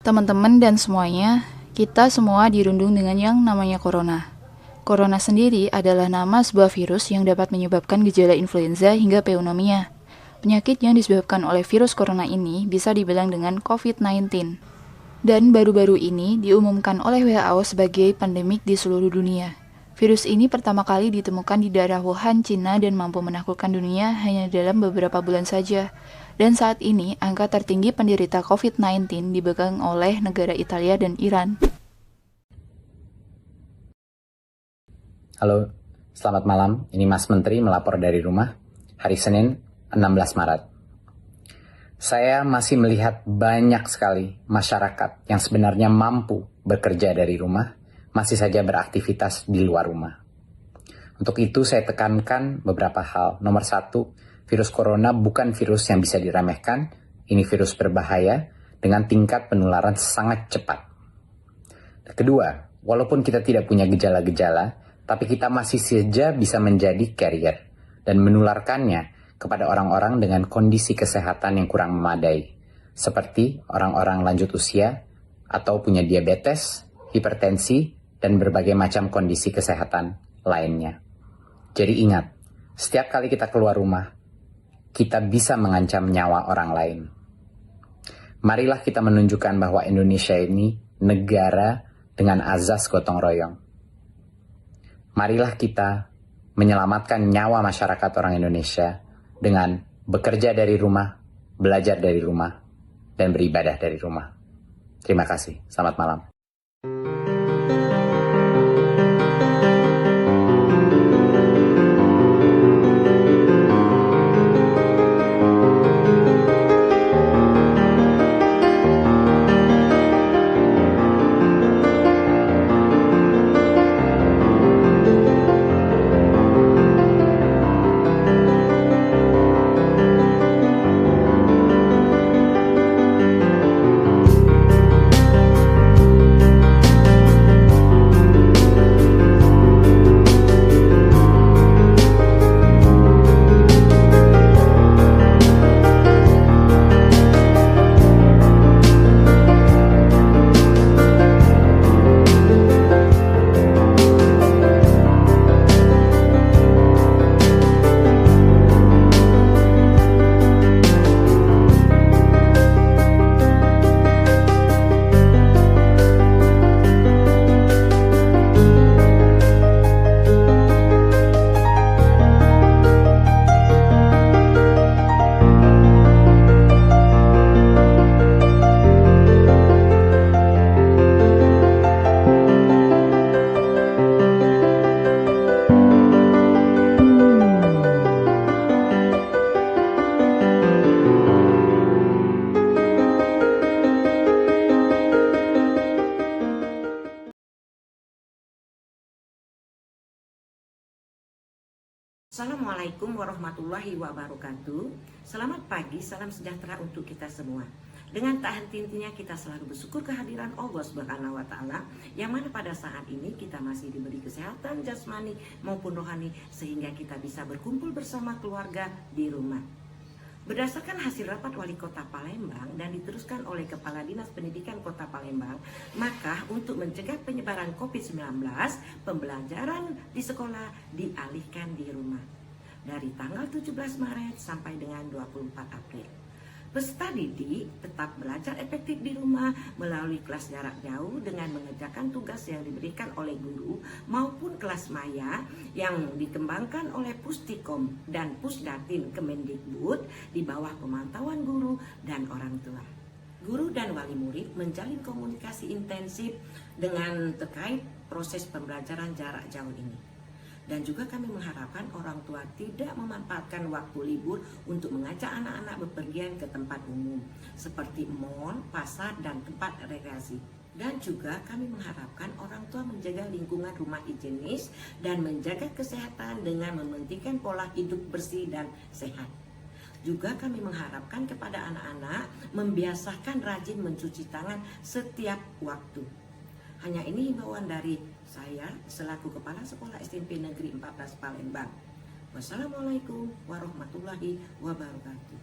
Teman-teman dan semuanya, kita semua dirundung dengan yang namanya corona. Corona sendiri adalah nama sebuah virus yang dapat menyebabkan gejala influenza hingga pneumonia. Penyakit yang disebabkan oleh virus corona ini bisa dibilang dengan COVID-19. Dan baru-baru ini diumumkan oleh WHO sebagai pandemik di seluruh dunia. Virus ini pertama kali ditemukan di daerah Wuhan, Cina, dan mampu menaklukkan dunia hanya dalam beberapa bulan saja. Dan saat ini, angka tertinggi penderita COVID-19 dipegang oleh negara Italia dan Iran. Halo, selamat malam. Ini Mas Menteri melapor dari rumah, hari Senin, 16 Maret. Saya masih melihat banyak sekali masyarakat yang sebenarnya mampu bekerja dari rumah, masih saja beraktivitas di luar rumah. Untuk itu saya tekankan beberapa hal. Nomor satu, virus corona bukan virus yang bisa diremehkan. Ini virus berbahaya dengan tingkat penularan sangat cepat. Kedua, walaupun kita tidak punya gejala-gejala, tapi kita masih saja bisa menjadi carrier dan menularkannya kepada orang-orang dengan kondisi kesehatan yang kurang memadai, seperti orang-orang lanjut usia atau punya diabetes, hipertensi, dan berbagai macam kondisi kesehatan lainnya. Jadi ingat, setiap kali kita keluar rumah, kita bisa mengancam nyawa orang lain. Marilah kita menunjukkan bahwa Indonesia ini negara dengan azas gotong royong. Marilah kita menyelamatkan nyawa masyarakat orang Indonesia dengan bekerja dari rumah, belajar dari rumah, dan beribadah dari rumah. Terima kasih. Selamat malam. Assalamualaikum warahmatullahi wabarakatuh. Selamat pagi, salam sejahtera untuk kita semua. Dengan tak henti-hentinya kita selalu bersyukur kehadiran Allah Subhanahu wa Ta'ala, yang mana pada saat ini kita masih diberi kesehatan jasmani maupun rohani sehingga kita bisa berkumpul bersama keluarga di rumah. Berdasarkan hasil rapat Wali Kota Palembang dan diteruskan oleh Kepala Dinas Pendidikan Kota Palembang, maka untuk mencegah penyebaran COVID-19, pembelajaran di sekolah dialihkan di rumah dari tanggal 17 Maret sampai dengan 24 April. Peserta didik tetap belajar efektif di rumah melalui kelas jarak jauh dengan mengerjakan tugas yang diberikan oleh guru maupun kelas maya yang dikembangkan oleh Pustikom dan Pusdatin Kemendikbud di bawah pemantauan guru dan orang tua. Guru dan wali murid menjalin komunikasi intensif dengan terkait proses pembelajaran jarak jauh ini. Dan juga kami mengharapkan orang tua tidak memanfaatkan waktu libur untuk mengajak anak-anak bepergian ke tempat umum seperti mal, pasar, dan tempat rekreasi. Dan juga kami mengharapkan orang tua menjaga lingkungan rumah higienis dan menjaga kesehatan dengan mementingkan pola hidup bersih dan sehat. Juga kami mengharapkan kepada anak-anak membiasakan rajin mencuci tangan setiap waktu. Hanya ini himbauan dari saya selaku Kepala Sekolah SMP Negeri 14 Palembang. Wassalamualaikum warahmatullahi wabarakatuh.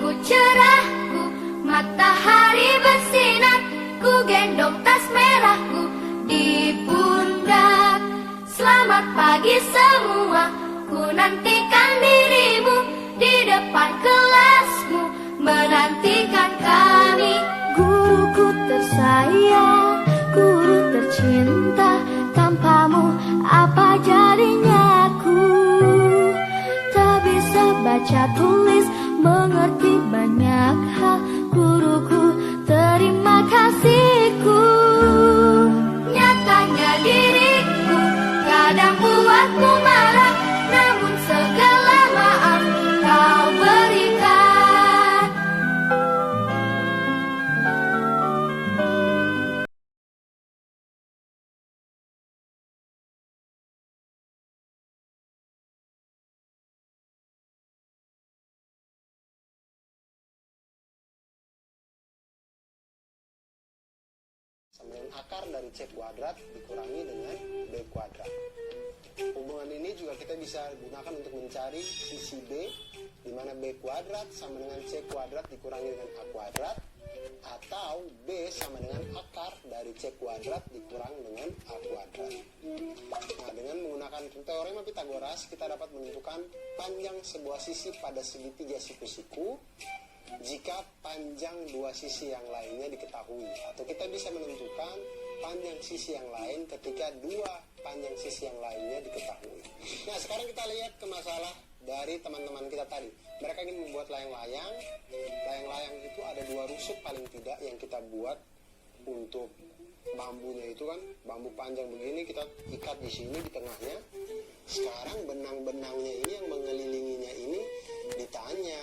ku cerahku, matahari bersinar, ku gendong tas merahku di pundak. Selamat pagi semua, ku nantikan dirimu di depan kelasmu, menantikan kami. Guruku tersayang, guru tercinta, tanpamu apa jadinya aku? Tak bisa baca tulis, mengerti banyak hal. Guruku, terima kasihku. Nyatanya diriku kadang buatmu marah, namun segala maaf kau berikan. Sama dengan akar dari C kuadrat dikurangi dengan B kuadrat. Hubungan ini juga kita bisa gunakan untuk mencari sisi B, di mana B kuadrat sama dengan C kuadrat dikurangi dengan A kuadrat, atau B sama dengan akar dari C kuadrat dikurang dengan A kuadrat. Nah, dengan menggunakan teorema Pitagoras, kita dapat menentukan panjang sebuah sisi pada segitiga siku-siku jika panjang dua sisi yang lainnya diketahui, atau kita bisa menentukan panjang sisi yang lain ketika dua panjang sisi yang lainnya diketahui. Nah, sekarang kita lihat ke masalah dari teman-teman kita tadi. Mereka ingin membuat layang-layang. Layang-layang itu ada dua rusuk paling tidak yang kita buat untuk bambunya itu kan, bambu panjang begini kita ikat di sini di tengahnya. Sekarang benang-benangnya ini yang mengelilinginya ini ditanya,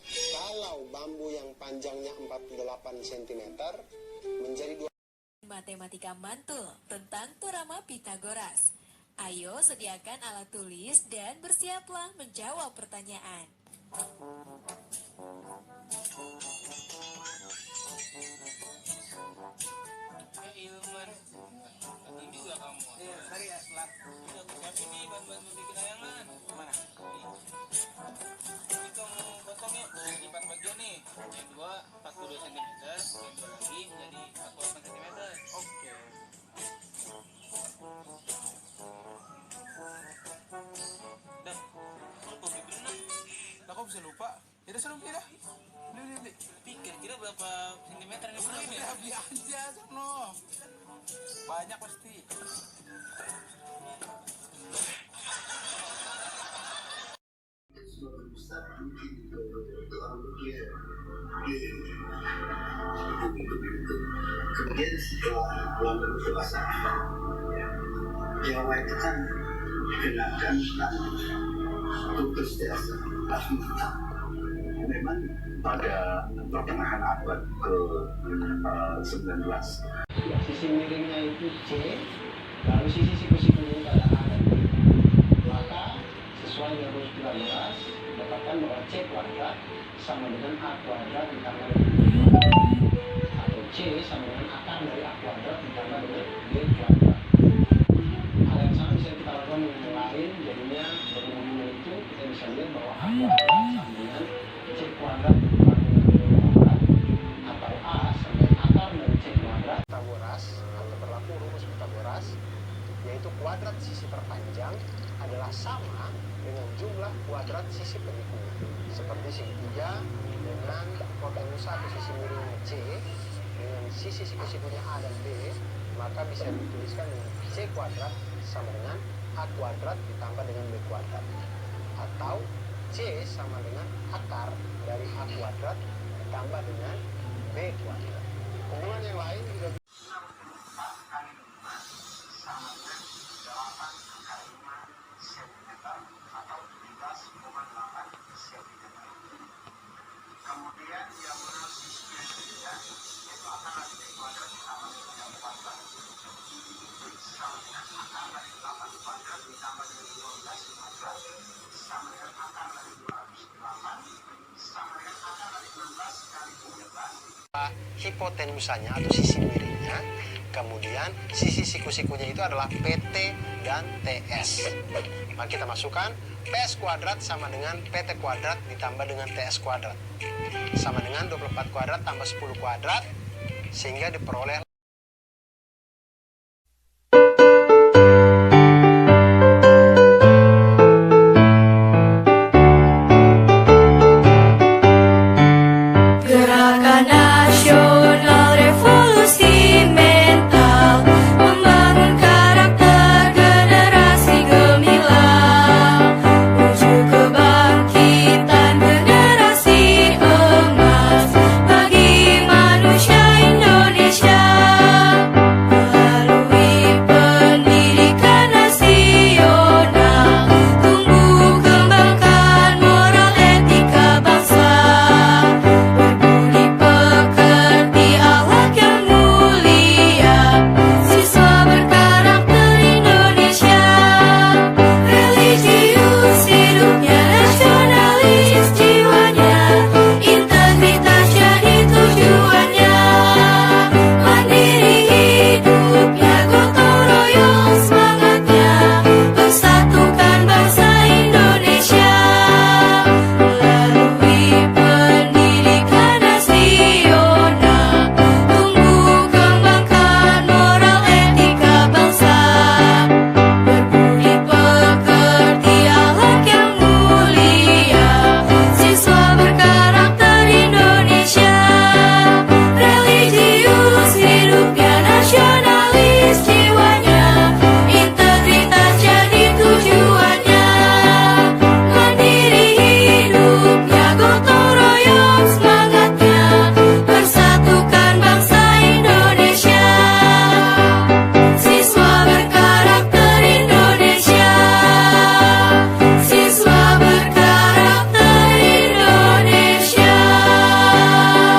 kalau bambu yang panjangnya 48 cm menjadi 2 Matematika mantul tentang teorema Pitagoras. Ayo sediakan alat tulis dan bersiaplah menjawab pertanyaan. Ilman, penting juga kamu. Iya, sorry ya, setelah siapin nih bahan-bahan bikin layangan. Mana? Ini kamu potongnya jadi 4 bagian nih. Yang dua 42 cm, yang dua lagi menjadi 48 cm. Oke. Dah, lupa bener. Lah kok bisa lupa? Ya udah suruh beli dah. Beli. Tapi kira-kira berapa sentimeter ini beli nih? Beli aja sono. Banyak pasti. Kemudian setelah pulang dari puasa, Jawa itu kan kenakan tugas jasa asmita. Memang pada pertengahan abad ke-19. sisi miringnya itu C, lalu sisi siku-sikunya itu ada A dan B. Maka sesuai dengan rumus Pitagoras dapatkan bahwa C kuadrat sama dengan A kuadrat ditambah dengan B kuadrat, atau C sama dengan akar dari A kuadrat ditambah dengan B kuadrat. Hal yang sama bisa kita lakukan dengan yang lain, jadinya berhubungan itu kita bisa lihat bahwa A kuadrat sama dengan C kuadrat dikurangi dengan B kuadrat, atau A sama dengan akar dari C kuadrat. Pitagoras atau berlaku rumus Pitagoras, yaitu kuadrat sisi terpanjang adalah sama dengan jumlah kuadrat sisi penyikunya. Seperti segitiga dengan hipotenusa atau sisi miringnya C dengan sisi siku-sikunya A dan B, maka bisa dituliskan dengan C kuadrat sama dengan A kuadrat ditambah dengan B kuadrat, atau C sama dengan akar dari A kuadrat ditambah dengan B kuadrat. Hubungan yang lain juga hipotenusanya atau sisi miringnya Kemudian sisi siku-sikunya itu adalah PT dan TS. Mari kita masukkan PS kuadrat sama dengan PT kuadrat ditambah dengan TS kuadrat. Sama dengan 24 kuadrat tambah 10 kuadrat, sehingga diperoleh Gerakan nasional revolusi mental membangun karakter generasi gemilang menuju kebangkitan generasi emas bagi manusia Indonesia melalui pendidikan nasional tumbuh kembangkan moral etika bangsa berbudi pekerti akhlak yang mulia siswa berkarakter Indonesia religius hidupnya nasionalis jiwanya integritas jadi tujuannya mandiri hidupnya gotong royong semangatnya persatukan bangsa Indonesia melalui pendidikan nasional tumbuh kembangkan moral etika bangsa berbudi pekerti akhlak yang mulia siswa berkarakter Indonesia religius hidupnya nasionalis jiwanya integritas jadi tujuannya mandiri hidupnya gotong royong semangatnya persatukan bangsa Indonesia siswa berkarakter Indonesia siswa berkarakter Indonesia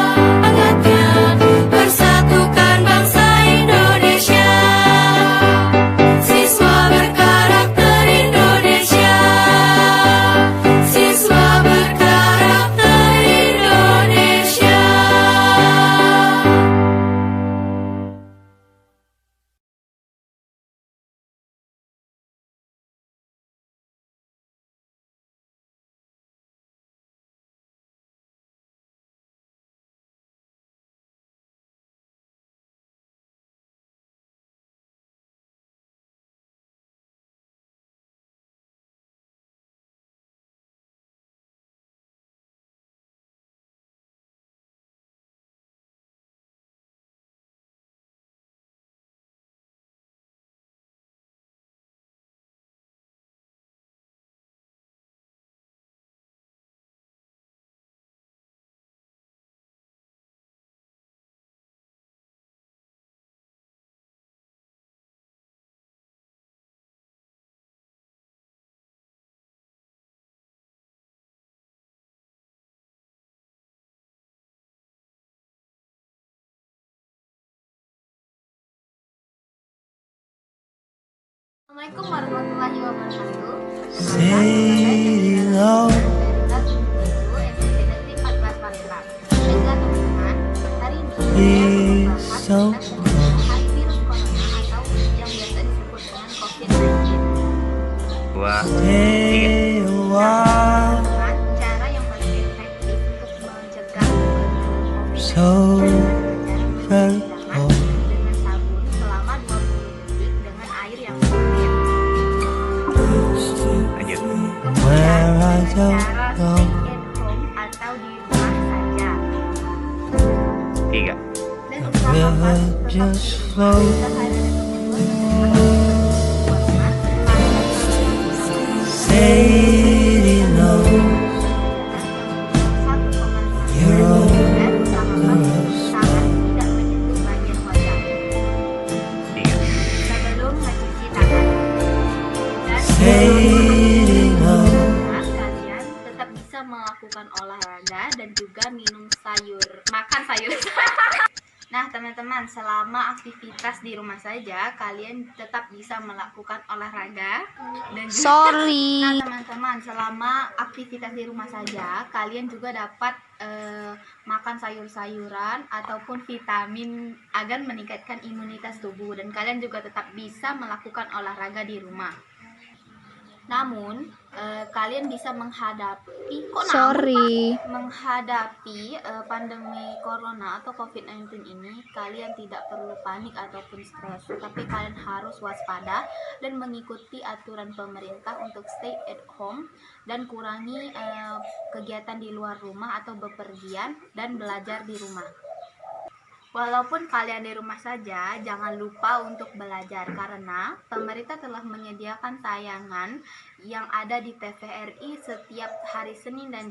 semangatnya persatukan bangsa Indonesia siswa berkarakter Indonesia siswa berkarakter Indonesia. Assalamualaikum warahmatullahi wabarakatuh. Episode 14 Mantap. Baiklah teman-teman, hari ini saya akan membahas tentang virus corona atau yang biasa disebut dengan COVID-19. Dengan cara yang paling efektif untuk mencegah COVID-19 dengan sabun selama 20 detik dengan air yang mengalir. Kemudian cara stay at home atau di rumah saja. 3. Dan usahakan tetap sehari sebelum mencuci tangan. Dan kalian tetap bisa melakukan olahraga dan juga makan sayur. Nah teman-teman, selama aktivitas di rumah saja kalian tetap bisa melakukan olahraga dan juga Nah teman-teman, selama aktivitas di rumah saja kalian juga dapat makan makan sayur-sayuran ataupun vitamin agar meningkatkan imunitas tubuh, dan kalian juga tetap bisa melakukan olahraga di rumah. Namun kalian bisa menghadapi pandemi corona atau COVID-19 ini. Kalian tidak perlu panik ataupun stres, tapi kalian harus waspada dan mengikuti aturan pemerintah untuk stay at home dan kurangi kegiatan di luar rumah atau bepergian dan belajar di rumah. Walaupun kalian di rumah saja, jangan lupa untuk belajar karena pemerintah telah menyediakan tayangan yang ada di TVRI setiap hari Senin dan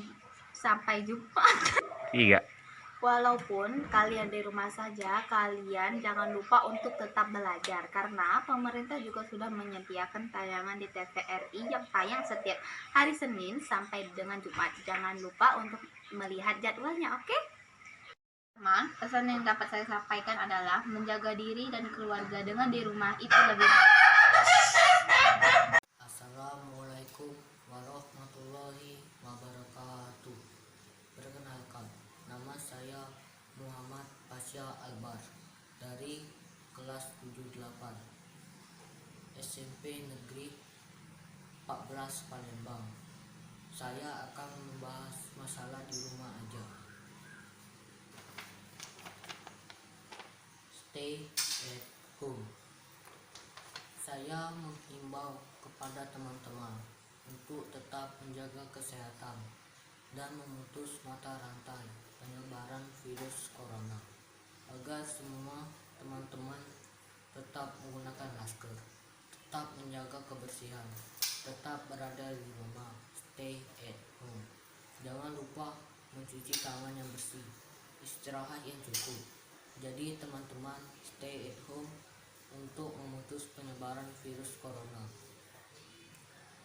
sampai Jumat. Iya. Walaupun kalian di rumah saja, kalian jangan lupa untuk tetap belajar karena pemerintah juga sudah menyediakan tayangan di TVRI yang tayang setiap hari Senin sampai dengan Jumat. Jangan lupa untuk melihat jadwalnya, oke? Teman, pesan yang dapat saya sampaikan adalah menjaga diri dan keluarga dengan di rumah itu lebih baik. Assalamualaikum warahmatullahi wabarakatuh. Perkenalkan, nama saya Muhammad Pasya Albar dari kelas 78 SMP Negeri 14 Palembang. Saya akan membahas masalah di rumah aja. Stay at home. Saya menghimbau kepada teman-teman untuk tetap menjaga kesehatan dan memutus mata rantai penyebaran virus corona agar semua teman-teman tetap menggunakan masker, tetap menjaga kebersihan, tetap berada di rumah, stay at home. Jangan lupa mencuci tangan yang bersih, istirahat yang cukup. Jadi teman-teman stay at home untuk memutus penyebaran virus corona.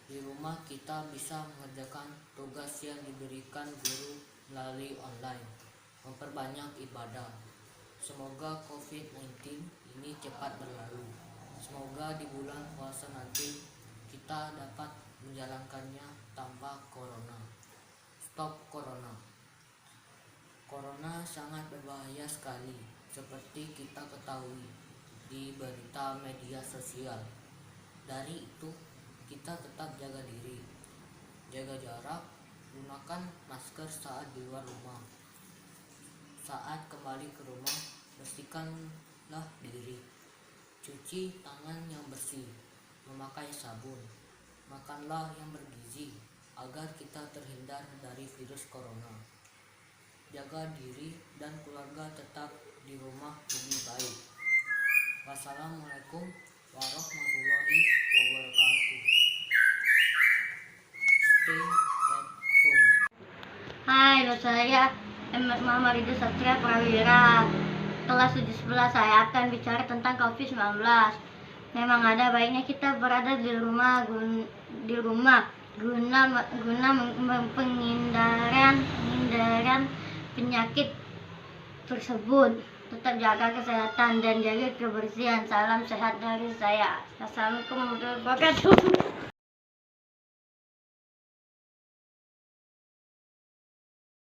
Di rumah kita bisa mengerjakan tugas yang diberikan guru melalui online, memperbanyak ibadah. Semoga COVID-19 ini cepat berlalu. Semoga di bulan puasa nanti kita dapat menjalankannya tanpa corona. Stop corona. Corona sangat berbahaya sekali, seperti kita ketahui di berita media sosial. Dari itu, kita tetap jaga diri, jaga jarak, gunakan masker saat di luar rumah. Saat kembali ke rumah, bersihkanlah diri, cuci tangan yang bersih, memakai sabun, makanlah yang bergizi agar kita terhindar dari virus corona. Jaga diri dan keluarga tetap di rumah lebih baik. Wassalamualaikum warahmatullahi wabarakatuh. Stay at home. Hai, nama saya Muhammad Ridho Satria Prawira. Kelas 11 saya akan bicara tentang COVID-19. Memang ada baiknya kita berada di rumah guna penghindaran penyakit tersebut. Tetap jaga kesehatan dan jaga kebersihan. Salam sehat dari saya. Assalamualaikum warahmatullahi wabarakatuh.